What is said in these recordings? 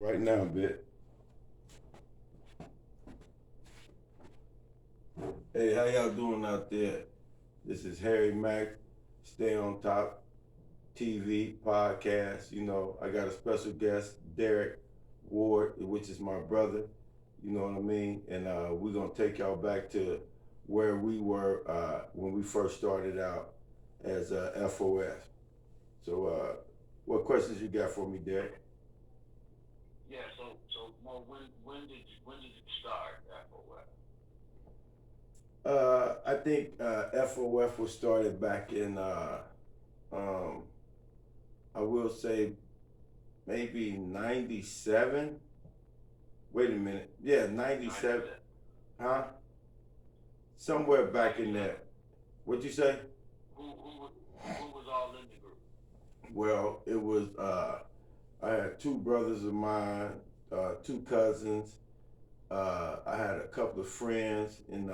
Right now, bit. Hey, how y'all doing out there? This is Harry Mack, Stay on Top TV podcast. I got a special guest, Derek Ward, which is my brother. You know what I mean? And we're gonna take y'all back to where we were when we first started out as FOF. So, what questions you got for me, Derek? Yeah, so Mo, when did you start FOF? I think FOF was started back in um, I will say maybe 97. Wait a minute. Yeah, 97. 97. Huh? Somewhere back in there. 97. What'd you say? Who was all in the group? Well, it was, I had two brothers of mine, two cousins. I had a couple of friends, and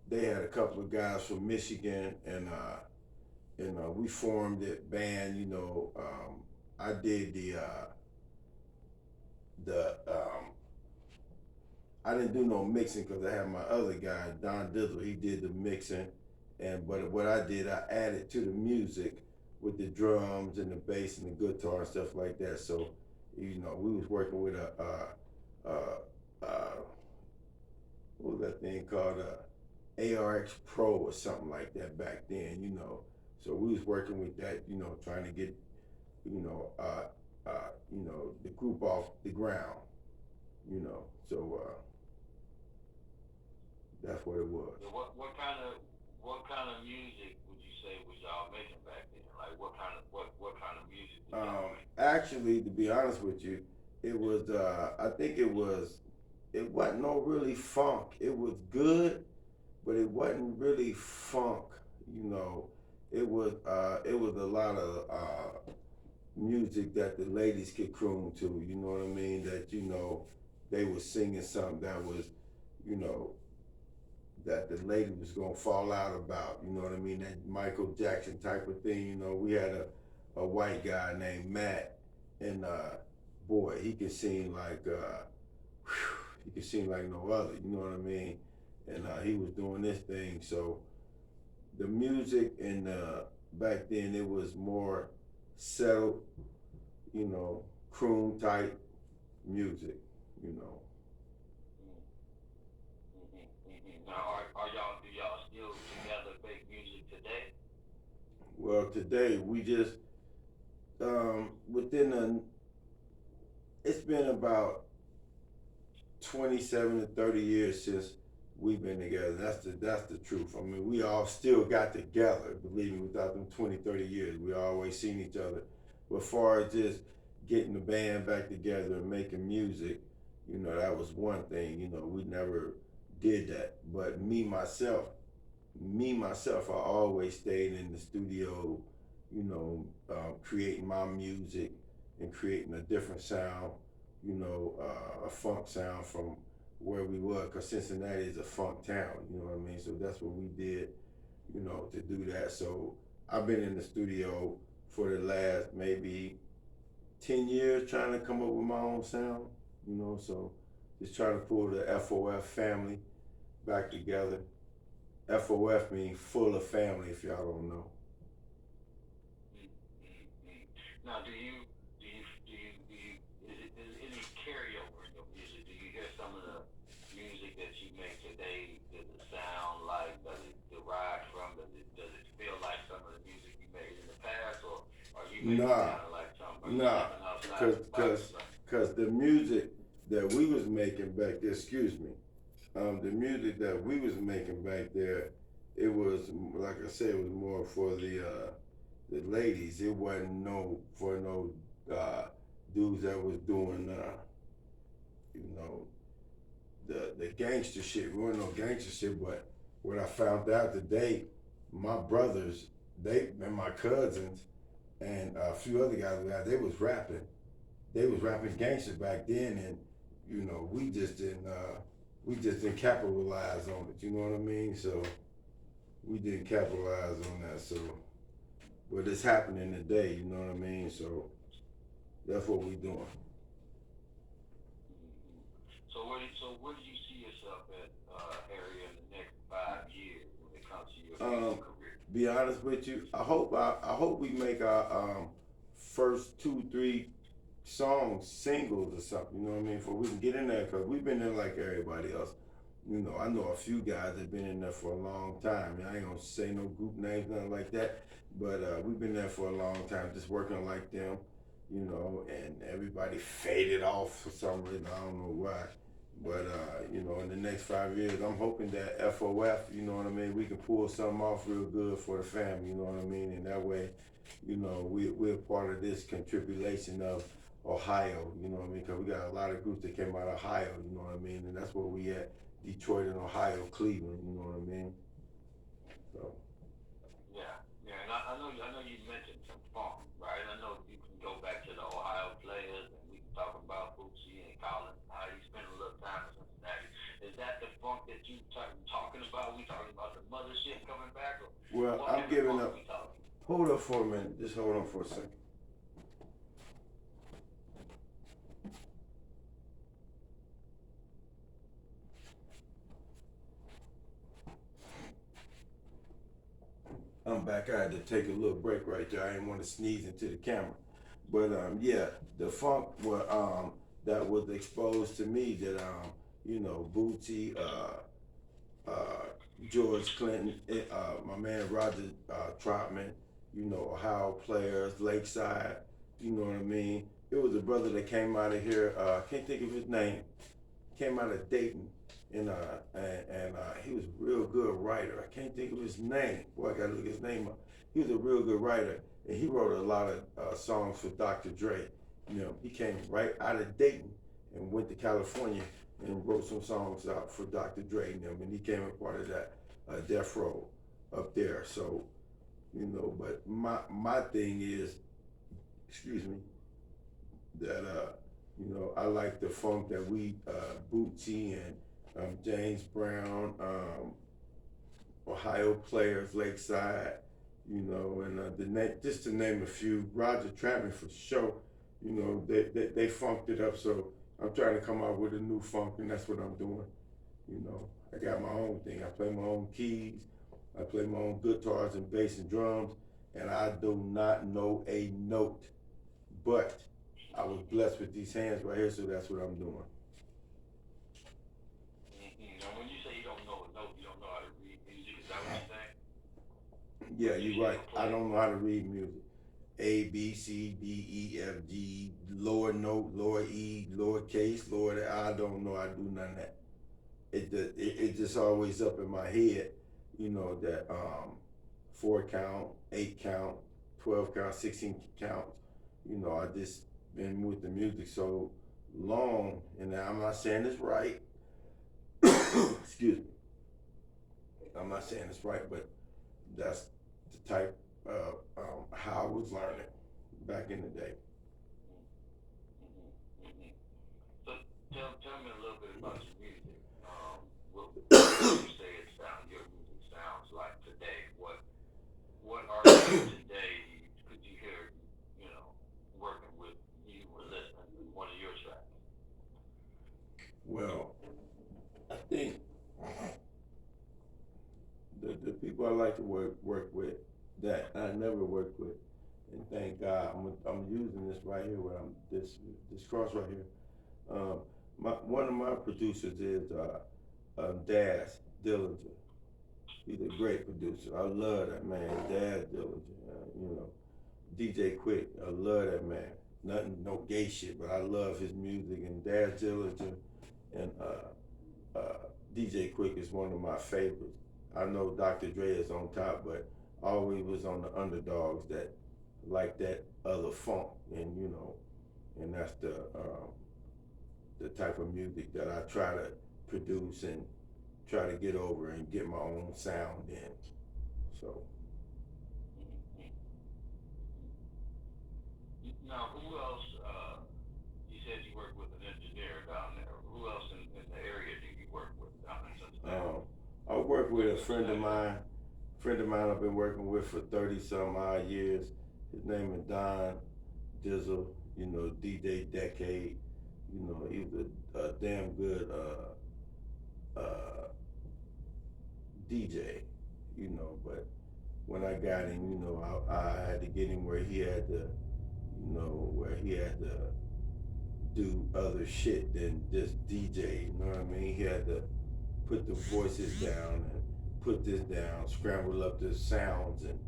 they had a couple of guys from Michigan, and we formed that band. I did the I didn't do no mixing because I had my other guy, Don Dizzle. He did the mixing, but what I did, I added to the music with the drums and the bass and the guitar and stuff like that. So, we was working with a what was that thing called, a ARX Pro or something like that back then. So we was working with that, trying to get you know the group off the ground. So that's what it was. So what kind of music would you say was y'all making back then? Like what kind of music did y'all make? Actually, to be honest with you, it was. I think it was. It wasn't no really funk. It was good, but it wasn't really funk. You know, it was. It was a lot of music that the ladies could croon to. You know what I mean? That they were singing something that was, you know, that the lady was gonna fall out about. You know what I mean? That Michael Jackson type of thing. We had a white guy named Matt, and boy, he could sing like he could sing like no other. You know what I mean? And he was doing this thing. So the music and back then it was more settled, croon type music. You know. Now, do y'all still together make music today? Well, today we just within it's been about 27 to 30 years since we've been together. That's the truth. I mean, we all still got together, believe me, without them 20, 30 years. We always seen each other. But far as just getting the band back together and making music, that was one thing. We never did that. But me myself, I always stayed in the studio, creating my music and creating a different sound, a funk sound from where we were, because Cincinnati is a funk town, you know what I mean? So that's what we did, to do that. So I've been in the studio for the last maybe 10 years trying to come up with my own sound, so just trying to pull the FOF family back together. FOF means full of family, if y'all don't know. Now, is any carryover in your music? Do you hear some of the music that you make today? Does it sound like? Does it derive from? Does it feel like some of the music you made in the past, or are you making Nah, kind of like some? Are you nah, stepping outside cause, the box cause, or something? cause the music that we was making back there, excuse me, the music that we was making back there, it was, like I said, it was more for the ladies. It wasn't no for no uh, dudes that was doing you know the gangster shit. We weren't no gangster shit, but what I found out today, my brothers, they and my cousins, and a few other guys, they was rapping. They was rapping gangster back then, and we just didn't capitalize on it. You know what I mean? So we didn't capitalize on that. So, but it's happening today. You know what I mean? So that's what we doing. So where do you see yourself at, Harry, in the next 5 years when it comes to your music Um, career? be honest with you, I hope we make our first two, three songs singles or something. You know what I mean? For we can get in there, cause we've been in like everybody else. You know, I know a few guys that been in there for a long time. I ain't gonna say no group names, nothing like that. But we've been there for a long time, just working like them. You know, and everybody faded off for some reason. I don't know why. But you know, in the next 5 years, I'm hoping that FOF, you know what I mean, we can pull something off real good for the family. You know what I mean, and that way, you know, we're part of this contribution of Ohio. You know what I mean, because we got a lot of groups that came out of Ohio. You know what I mean, and that's where we at. Detroit and Ohio, Cleveland. You know what I mean. So Yeah, yeah, and I know you mentioned some funk, right? I know you can go back to the Ohio players, and we can talk about Bootsy and Collins, how you spent a little time in Cincinnati. Is that the funk that you talking about? We talking about the mothership coming back, or well, what I'm kind of giving funk up. we talking? Hold up for a minute. Just hold on for a second. I'm back. I had to take a little break right there. I didn't want to sneeze into the camera. But yeah, the funk that was exposed to me that you know, Bootsy, uh, George Clinton, my man Roger Trotman, you know, Ohio players, Lakeside, you know what I mean? It was a brother that came out of here, I can't think of his name, came out of Dayton, and he was a real good writer. I can't think of his name. Boy, I gotta look his name up. He was a real good writer, and he wrote a lot of songs for Dr. Dre. You know, he came right out of Dayton and went to California and wrote some songs out for Dr. Dre and them, and he came a part of that Death Row up there. So, you know, but my thing is, excuse me, that you know, I like the funk that we Bootsy and James Brown, Ohio players, Lakeside, you know, and just to name a few, Roger Travis for sure, you know, they funked it up. So I'm trying to come out with a new funk, and that's what I'm doing. You know, I got my own thing. I play my own keys. I play my own guitars and bass and drums, and I do not know a note. But I was blessed with these hands right here, so that's what I'm doing. Now, when you say you don't know a note, you don't know how to read music. Is that what you're saying? Yeah, When you you're say you right. don't I play? don't know how to read music. A, B, C, D, E, F, G, lower note, lower E, lower case, lower. I don't know. I do none of that. It just always up in my head, you know, that 4 count, 8 count, 12 count, 16 count. You know, I just been with the music so long, and I'm not saying it's right. Excuse me. I'm not saying it's right, but that's the type of how I was learning back in the day. Mm-hmm, mm-hmm. So tell me a little bit about your music. What would you say your music sounds like today? What artists today could you hear, you know, working with you or listening to one of your tracks? Well, I think the people I like to work with that I never worked with, and thank God I'm using this right here. Where I'm this cross right here. One of my producers is Daz Dillinger. He's a great producer. I love that man, Daz Dillinger. You know, DJ Quick. I love that man. Nothing, no gay shit, but I love his music. And Daz Dillinger and DJ Quick is one of my favorites. I know Dr. Dre is on top, but I always was on the underdogs that like that other funk, and you know, and that's the type of music that I try to produce and try to get over and get my own sound in. So Now, who else? You said you work with an engineer down there. Who else in the area do you work with down in Cincinnati? um, I work with In a friend of Cincinnati area. mine. Friend of mine I've been working with for 30 some odd years. His name is Don Dizzle. You know, DJ Decade. You know, he was a damn good DJ. You know, but when I got him, you know, I had to get him where he had to, you know, where he had to do other shit than just DJ. You know what I mean? He had to put the voices down and put this down, scramble up the sounds, and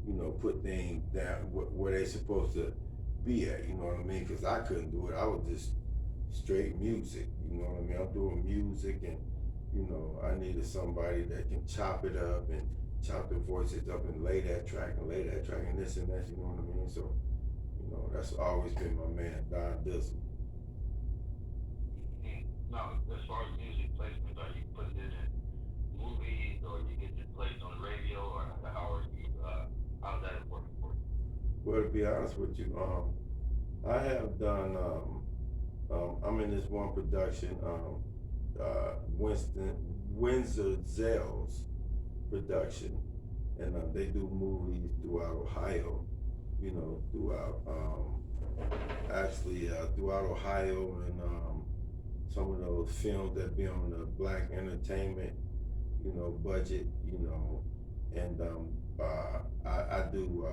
you know, put things down where they supposed to be at. You know what I mean? Because I couldn't do it. I was just straight music. You know what I mean? I'm doing music, and you know, I needed somebody that can chop it up and chop the voices up and lay that track and lay that track and this and that. You know what I mean? So, you know, that's always been my man, Don Dizzle. Now, as far as music placement, are you putting it in movies, or you get it placed on the radio, or how are you? How's that working for you? Well, to be honest with you, I have done. I'm in this one production, Winston Windsor Zell's production, and they do movies throughout Ohio. You know, throughout Ohio, and some of those films that be on the Black Entertainment, you know, budget. You know, and I do.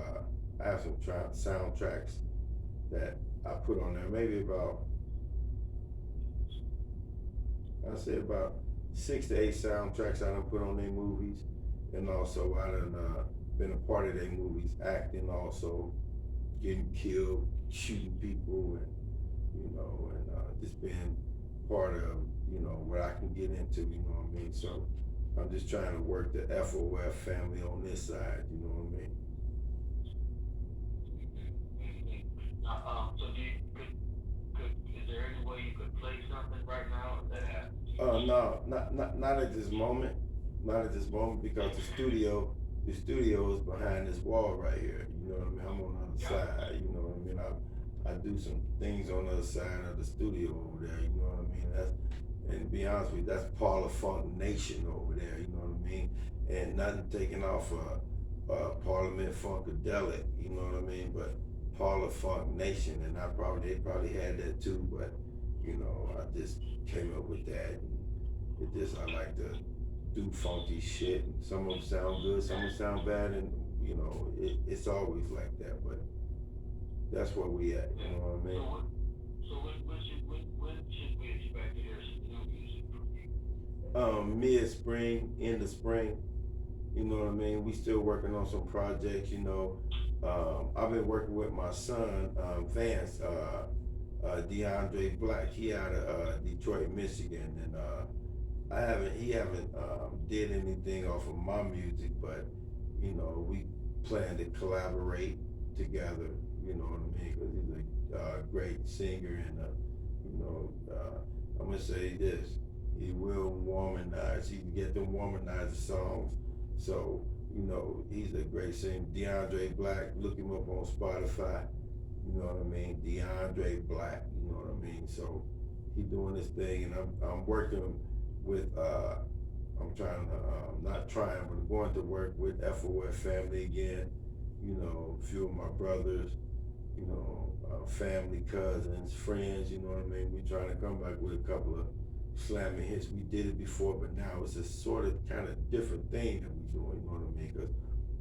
I have some soundtracks that I put on there. Maybe about, I say about 6 to 8 soundtracks I done put on their movies, and also I done been a part of their movies, acting, also getting killed, shooting people, and you know, and just being part of, you know, what I can get into. You know what I mean? So I'm just trying to work the FOF family on this side. You know what I mean? So is there any way you could play something right now, or that has to be? No, not at this moment. Not at this moment, because the studio is behind this wall right here. You know what I mean? I'm on the other side. You know what I mean? I do some things on the other side of the studio over there. You know what I mean? And to be honest with you, that's Parlor Funk Nation over there. You know what I mean? And nothing taken off Parliament Funkadelic. You know what I mean? But Parlor Funk Nation, and they probably had that too. But you know, I just came up with that. And it just, I like to do funky shit. And some of them sound good, some of them sound bad, and you know, it's always like that. But that's where we at. You know what I mean? So when should we expect to hear some new music from you? Mid-spring, end of spring. You know what I mean? We still working on some projects. You know, I've been working with my son, Vance, DeAndre Black. He out of Detroit, Michigan, and he haven't did anything off of my music, but you know, we plan to collaborate together. You know what I mean? Because he's a great singer, and you know, I'm gonna say this: he will womanize. He can get them womanizer songs. So you know, he's a great singer. DeAndre Black. Look him up on Spotify. You know what I mean? DeAndre Black. You know what I mean? So he doing his thing, and I'm working with. I'm trying to not trying, but I'm going to work with FOF family again. You know, a few of my brothers. You know, family, cousins, friends. You know what I mean? We trying to come back with a couple of slamming hits. We did it before, but now it's a sort of kind of different thing that we doing. You know what I mean? Because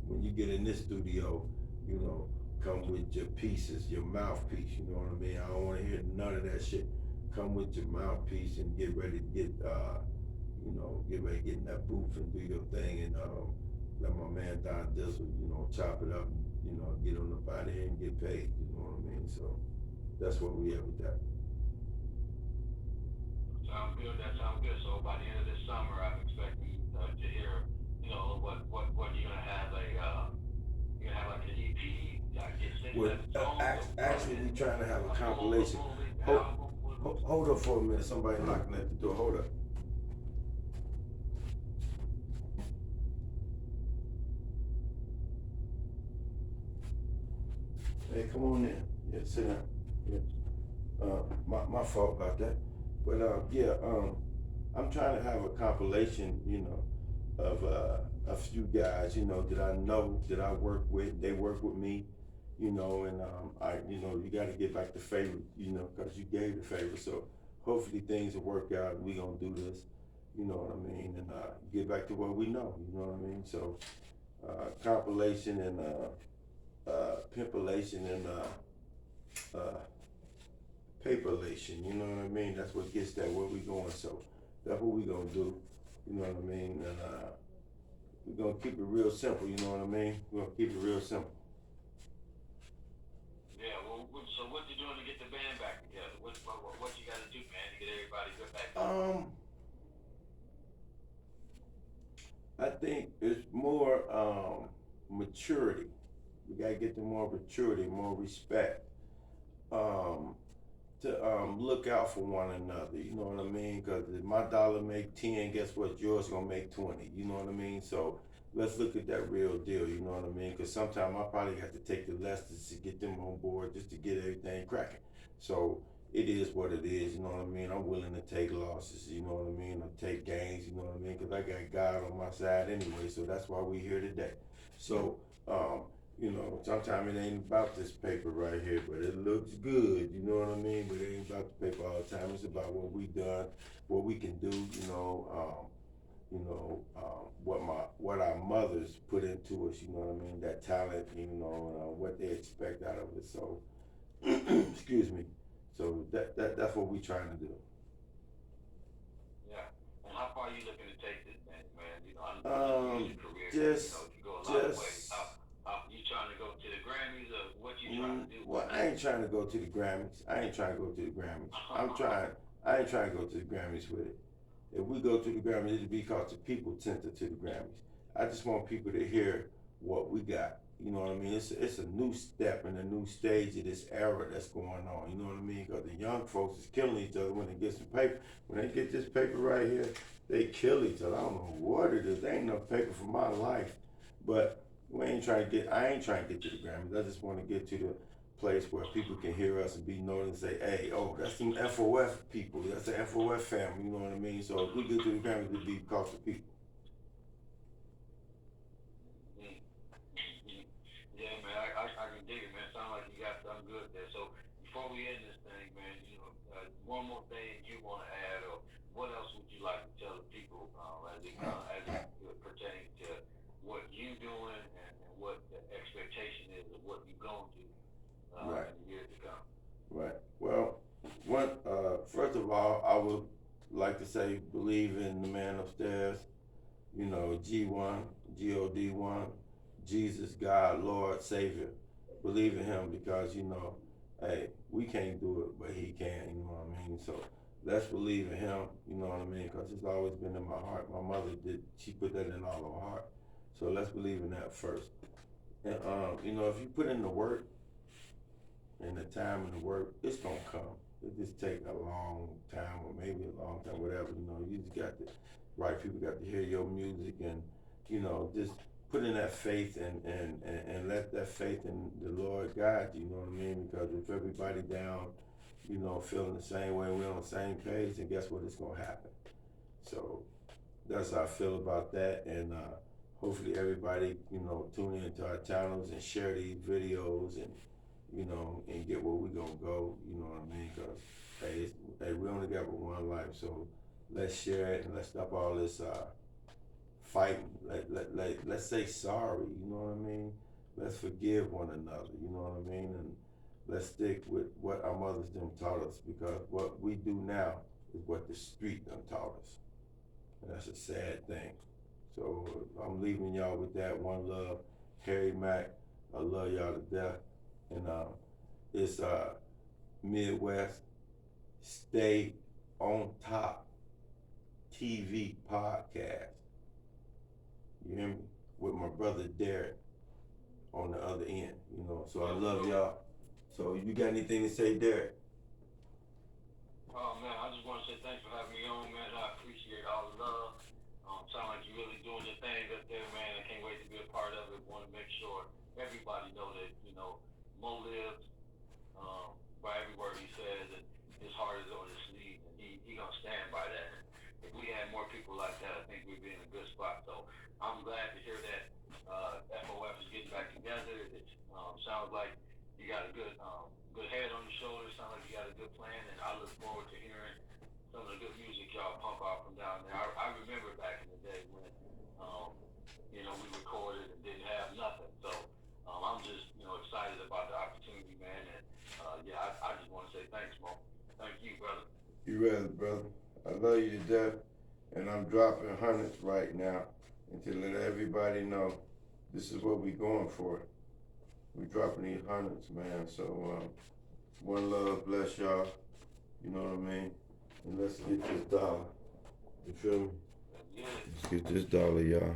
when you get in this studio, you know, come with your pieces, your mouthpiece. You know what I mean? I don't want to hear none of that shit. Come with your mouthpiece and get ready to get, you know, get ready to get in that booth and do your thing, and let my man Don Dizzle, you know, chop it up, and, you know, get on up out of here and get paid. You know what I mean? So that's what we have with that. Sounds good. That sounds good. So by the end of this summer, I'm expecting to hear, you know, what you're gonna have you're gonna have like an EP, get six, Well, seven songs. actually, we trying to have a compilation. Hold up for a minute. Somebody knocking at the door. Hold up. Hey, come on in. Yeah, sit down. Yeah. My fault about that. But yeah, I'm trying to have a compilation, you know, of a few guys, you know, that I work with. They work with me, you know, and you know, you got to get back the favor, you know, because you gave the favor. So hopefully things will work out and we gonna do this, you know what I mean, and get back to what we know, you know what I mean. So compilation and pimpilation and paperlation, you know what I mean. That's what gets that where we going. So that's what we gonna do, you know what I mean, and we're gonna keep it real simple, you know what I mean. We're gonna keep it real simple. Yeah. Well, so what you doing to get the band back together? What you got to do, man, to get everybody good back together? I think it's more maturity. We gotta get to more maturity, more respect. Um, to look out for one another. You know what I mean? Because if my dollar make 10, guess what? Yours gonna make 20. You know what I mean? So let's look at that real deal. You know what I mean? Because sometimes I probably have to take the lessons to get them on board, just to get everything cracking. So it is what it is. You know what I mean? I'm willing to take losses. You know what I mean? Or take gains. You know what I mean? Because I got God on my side anyway. So that's why we here today. So um, you know, sometimes it ain't about this paper right here, but it looks good, you know what I mean? But it ain't about the paper all the time. It's about what we done, what we can do, what our mothers put into us, you know what I mean? That talent, you know, what they expect out of it. So, excuse me. So that's what we trying to do. Yeah. And how far are you looking to take this thing, man? You know, I know your music career. Just, You go a lot of ways. just You trying to go to the Grammys, or what you trying to do? Well, I ain't trying to go to the Grammys. I ain't trying to go to the Grammys. I ain't trying to go to the Grammys with it. If we go to the Grammys, it'll be because the people tender to the Grammys. I just want people to hear what we got. You know what I mean? It's a new step and a new stage of this era that's going on. You know what I mean? Because the young folks is killing each other when they get some paper. When they get this paper right here, they kill each other. I don't know what it is. There ain't enough paper for my life. But I ain't trying to get to the Grammys. I just want to get to the place where people can hear us and be known and say, hey, oh, that's some FOF people. That's the FOF family, you know what I mean? So if we get to the Grammys, it'll be because of people. Yeah, man, I can dig it, man. Sound like you got something good there. So before we end this thing, man, one more thing you want to add, or what else would you like to tell the people as it pertains to what you doing, and what the expectation is of what you're going to Right. in the years to come? Right. Well, first of all, I would like to say believe in the man upstairs, you know, G1, God1, Jesus, God, Lord, Savior. Believe in him because, you know, hey, we can't do it, but he can, you know what I mean? So let's believe in him, you know what I mean? Because it's always been in my heart. My mother she put that in all her heart. So let's believe in that first. And, you know, if you put in the work and the time and the work, it's going to come. It just take a long time or maybe a long time, whatever, you know, you just got to, right people got to hear your music and, you know, just put in that faith and let that faith in the Lord guide you, you know what I mean? Because if everybody down, you know, feeling the same way, we're on the same page, then guess what, it's going to happen. So that's how I feel about that, and hopefully everybody, you know, tune into our channels and share these videos and, you know, and get where we gonna go, you know what I mean? Cause hey, we only got but one life, so let's share it and let's stop all this fighting. Let's say sorry, you know what I mean? Let's forgive one another, you know what I mean? And let's stick with what our mothers done taught us, because what we do now is what the street done taught us. And that's a sad thing. So I'm leaving y'all with that. One love, Harry Mack. I love y'all to death. And it's Midwest Stay on Top TV podcast. You hear me? With my brother Derek on the other end. You know. So I love y'all. So you got anything to say, Derek? Oh man, I just want to say thanks for having me on, man. I appreciate all the love. Sound like you're really doing your thing up there, man. I can't wait to be a part of it. Want to make sure everybody know that, Mo lives by every word he says, and his heart is on his sleeve, and he gonna stand by that. And if we had more people like that, I think we'd be in a good spot. So I'm glad to hear that FOF is getting back together. It sounds like you got a good head on your shoulders. Sounds like you got a good plan, and I look forward to hearing You ready, brother? I love you to death, and I'm dropping hundreds right now, and to let everybody know, this is what we going for. We dropping these hundreds, man. So one love, bless y'all. You know what I mean? And let's get this dollar. You feel me? Yeah. Let's get this dollar, y'all.